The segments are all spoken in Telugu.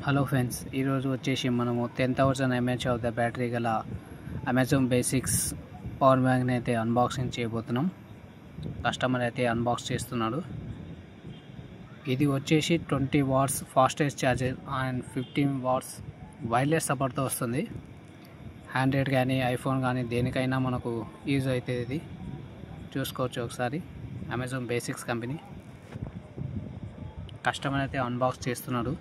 హలో ఫ్రెండ్స్, ఈరోజు వచ్చేసి మనము 10,000 mAh ఆఫ్ ద బ్యాటరీ గల అమెజాన్ బేసిక్స్ పవర్ బ్యాంక్ని అయితే అన్బాక్సింగ్ చేయబోతున్నాం. కస్టమర్ అయితే అన్బాక్స్ చేస్తున్నాడు. ఇది వచ్చేసి 20 watts fastest charger and 15 watts wireless సపోర్ట్తో వస్తుంది. ఆండ్రాయిడ్ కానీ ఐఫోన్ కానీ దేనికైనా మనకు యూజ్ అవుతుంది. ఇది చూసుకోవచ్చు ఒకసారి. Amazon basics company. కస్టమర్ అయితే అన్బాక్స్ చేస్తున్నాడు.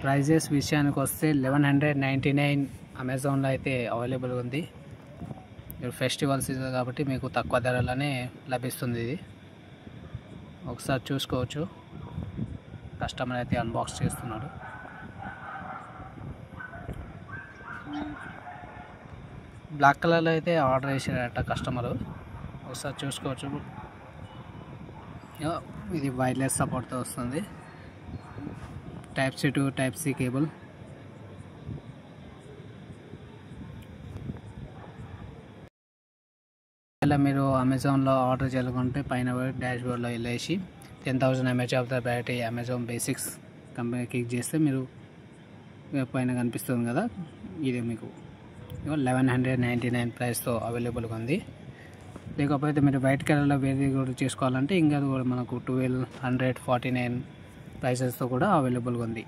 ప్రైజెస్ విషయానికి వస్తే 1199 అమెజాన్లో అయితే అవైలబుల్ ఉంది. ఫెస్టివల్ సీజన్ కాబట్టి మీకు తక్కువ ధరలోనే లభిస్తుంది. ఇది ఒకసారి చూసుకోవచ్చు. కస్టమర్ అయితే అన్బాక్స్ చేస్తున్నాడు. బ్లాక్ కలర్లో అయితే ఆర్డర్ చేసాడట కస్టమరు. ఒకసారి చూసుకోవచ్చు. ఇది వైర్లెస్ సపోర్ట్తో వస్తుంది. Type-C to Type-C cable. ఇలా మీరు అమెజాన్లో ఆర్డర్ చేయాలనుకుంటే పైన డాష్ బోర్డ్లో వెళ్ళేసి 10,000 mAh of the battery Amazon basics company click చేస్తే మీరు పైన కనిపిస్తుంది కదా, ఇది మీకు 1199 ప్రైస్తో అవైలబుల్గా ఉంది. లేకపోతే మీరు వైట్ కలర్లో వేరే కూడా చేసుకోవాలంటే ఇంకా అది కూడా మనకు 1249 ప్రైసెస్తో కూడా అవైలబుల్గా ఉంది.